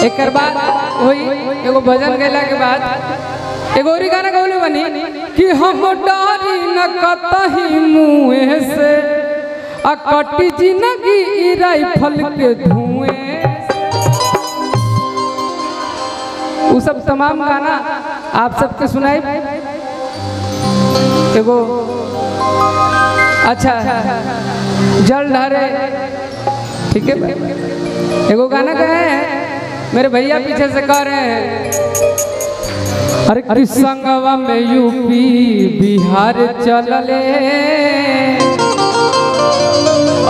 एक बाद होई एगो भजन गेला के बाद एगो और गाना गौले बनी कि हम डारी न कतही मुँह से आ कटी जिंदगी ई राइफल के धुएं। वो सब तमाम गाना आप सबके सुनाई। एगो अच्छा जल ढारे ठीक है। एगो गाना गए हैं मेरे भैया पीछे से कह रहे हैं अरे संगवा में यूपी बिहार चलले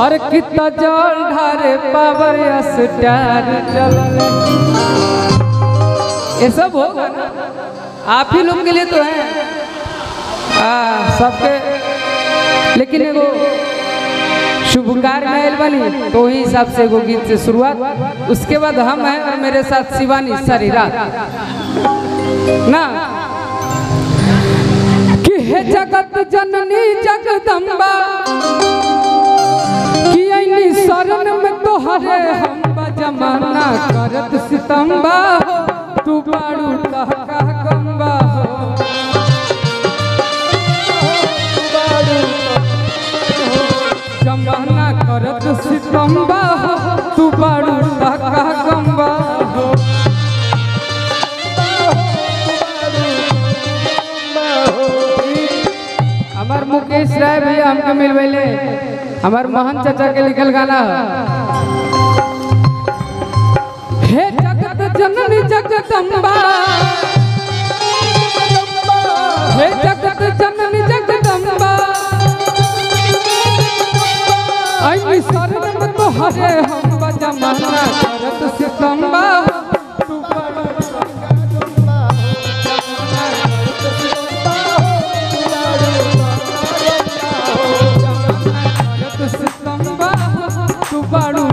और कितना जल ढारे पावर स्टार चलले। ये सब होगा ना आप ही लोग के लिए तो है सबके, लेकिन एगो शुभ कार्य में बनी तो वही हिसाब से एगो गीत से शुरुआत, उसके बाद हम हैं और मेरे साथ शिवानी सारी रात ना कि हे जगत जननी जगदम्बा कि ऐनी शरण में तोहरे हम जमाना करत सितम्बा तू बाड़ू लहका गंबा जमाना करत सितम्बा तू बाड़ू लहका गंबा। हमार मुकेश राय भैया हमके मिलवेले हमार मोहन चाचा के लिखल गाना हे जगत जननी जगदम्बा हे जगत जननी जगदम्बा ऐनी शरण में तोहरे हम जमाना करत सितम्बा तू बाड़ू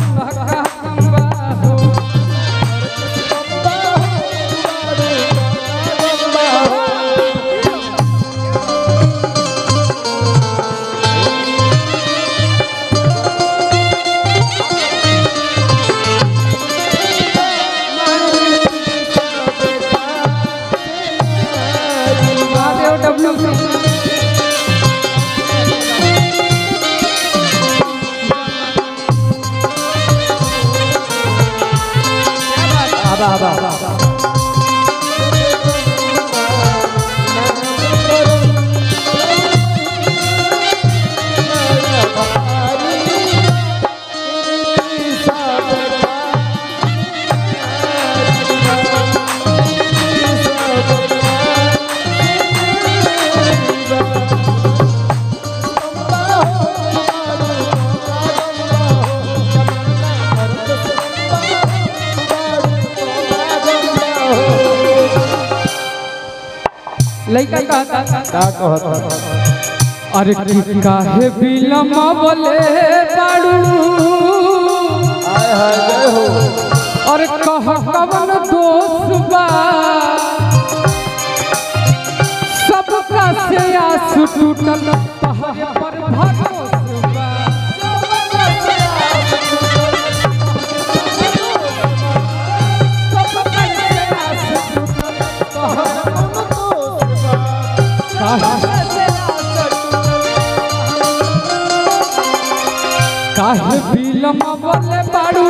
लइका कहता अरे काहे बिलमा बोले बाड़ू और कह कवन दोष बा सबका से आस टूटल तहरे पर भरोसा बा काहे बिलमा बोले बाड़ू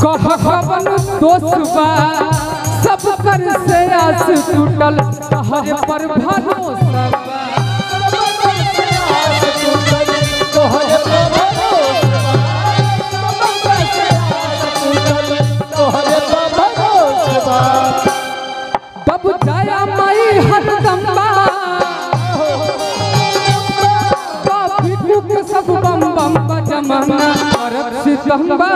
कह कवन दोष बा सब कर से आस टूटल तहरे पर भरोसा बा दब जाया माई हरदम्बा सब बम बम जमाना करत सितम्बा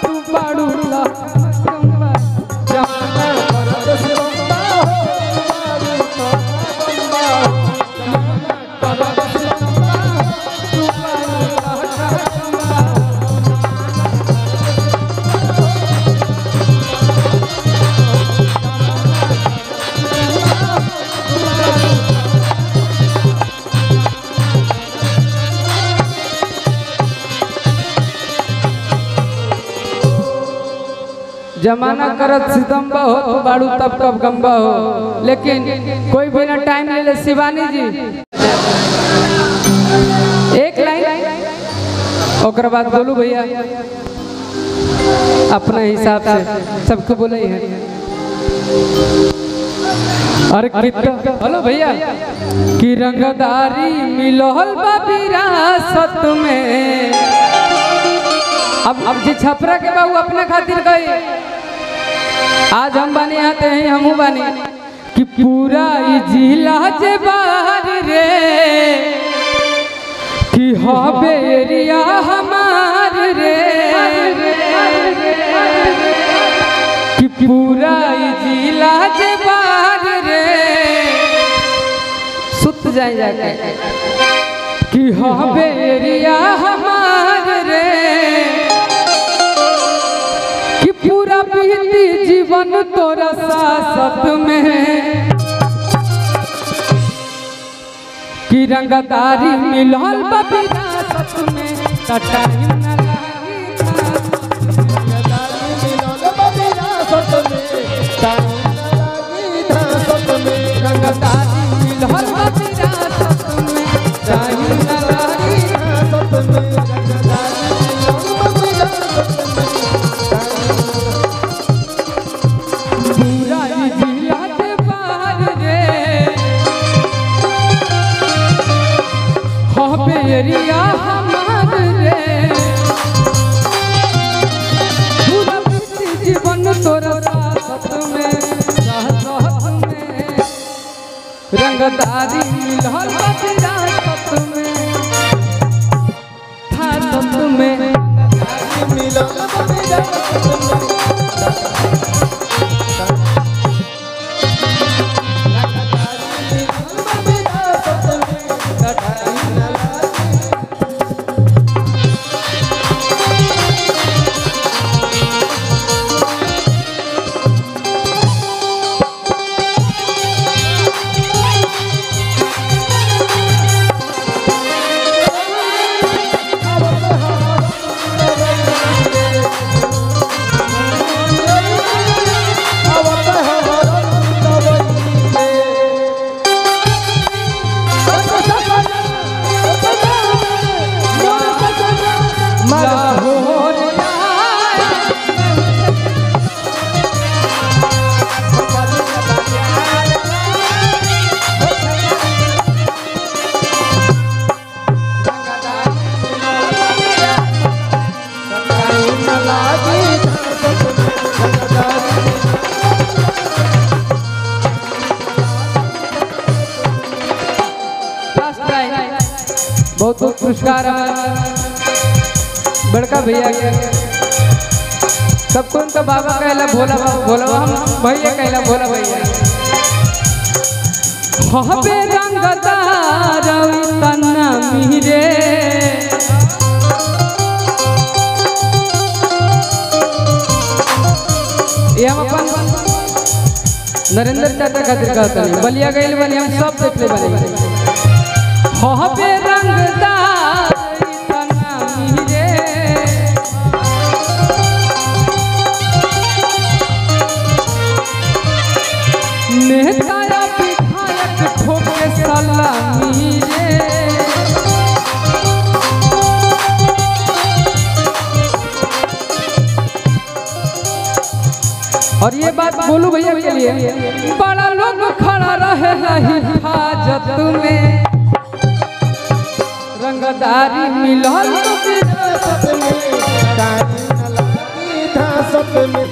तू बाड़ू लहका जमाना करत सितम्बा जमाना करत सितम्बा हो तो बाड़ू तब कब गंबा हो, लेकिन कोई भी ना टाइम ले ले। शिवानी जी एक लाइन ओकर बाद बोलू भैया अपना हिसाब से सबको बोले है। अरे कितना हेलो भैया कि रंगदारी मिलल बा विरासत में। अब जी छपरा के बाबू अपने खातिर गई, आज हम बानी आते हैं हमू बानी कि पूरा जिला जे बाहर रे कि हबे एरिया हमार रे कि पूरा जिला जे बाहर रे सुत जाए जाके कि हबे एरिया हमार रे कि पूरा बीती जीवन तोरा साथ में कि रंगदारी मिलल बा विरासत में टाइम न एरिया हमार रे पूरा जीवन तोरा साथ में रंगदारी मिलल बा विरासत में खासत में मिलल बा विरासत में। बहुत बहुत पुरस्कार बड़का भैया के सबको उनका बाबा कहला भोला बाबा भोला हम भैया कहला भोला भैया हबे रंगदार तना मीरे ये हम अपन नरेंद्र चाचा खातिर कहते हैं बलिया गइल बनी हम सब देख ले बनी हबे रंगदार तना मीरे नेता विधायक ठोके सलामी रे और ये बात बोलू भैया के लिए बड़ा लोग खड़ा रहे हिफाजत में रंगदारी मिलल विरासत में रंगदारी मिलल विरासत में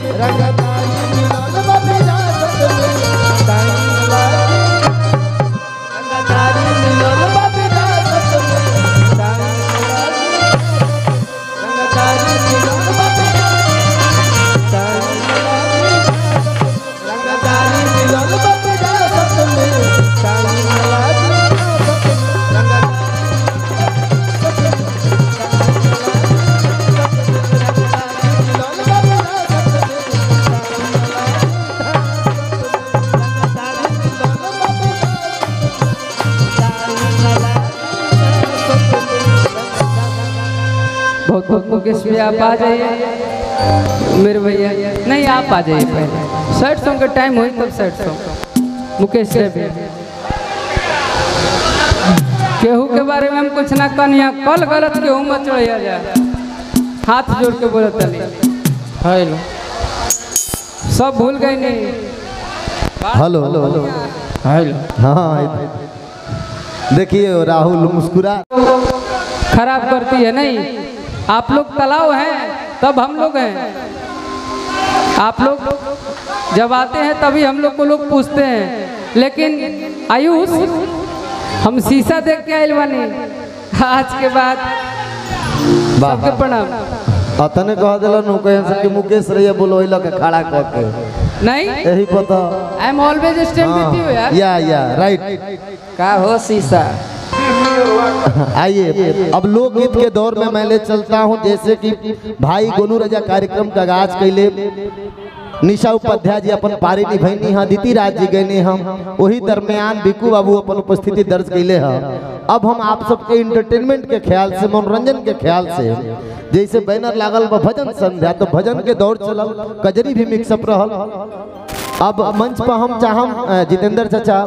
रंगदारी मिलल विरासत में रंगदारी मिलल बहुत बहुत मुकेश भैया आप आ जाइए मेरे भैया। नहीं आप आ जाइए पहले, सैड सॉन्ग का टाइम हुई तब सैड सॉन्ग। मुकेश भैया केहू के बारे में हम कुछ ना कनिया कल गलत केहू मत चढ़िया जाए, हाथ जोड़ के बोलत हेलो सब भूल गए नहीं। हेलो हेलो हेलो हाँ देखिए राहुल मुस्कुरा खराब करती है। नहीं आप लोग तालाब हैं तब हम लोग हैं, आप लोग जब आते हैं तभी हम लोग को लोग पूछते हैं। लेकिन आयुष हम शीशा देख के आइल बानी आज के बाद सबके प्रणाम। अतने कह दिला नु कहे कि मुकेश रैया बोलो इला के खड़ा क के नहीं यही पता। आई एम ऑलवेज स्टैंड विद यू यार। या राइट का हो शीशा। आइए अब लोकगीत के दौर में मैं ले चलता हूं, जैसे कि भाई गोनू राजा कार्यक्रम का आगाज कैले, निशा उपाध्याय जी अपन पारी निभैनी हाँ, दीति राज जी गए हम, वही दरमियान बिकू बाबू अपन उपस्थिति दर्ज कैले हैं। अब हम आप सबके इंटरटेनमेंट के ख्याल से, मनोरंजन के ख्याल से, जैसे बैनर लागल भजन संध्या तो भजन के दौर चलल, कजरी भी मिक्सअप रहल। अब मंच पर हम चाहम जितेंद्र चाचा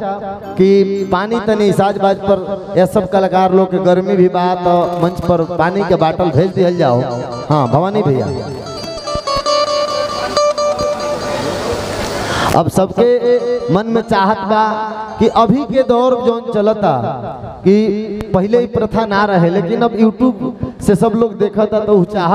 कि पानी तनी साज बाज पर यह सब कलाकार लोग के गर्मी भी बात, मंच पर पानी के बाटल भेज दिया जाओ। हाँ भवानी भैया अब सबके मन में चाहत बा कि अभी के दौर जो चलता कि पहले ही प्रथा ना रहे, लेकिन अब यूट्यूब से सब लोग देखता तो चाहत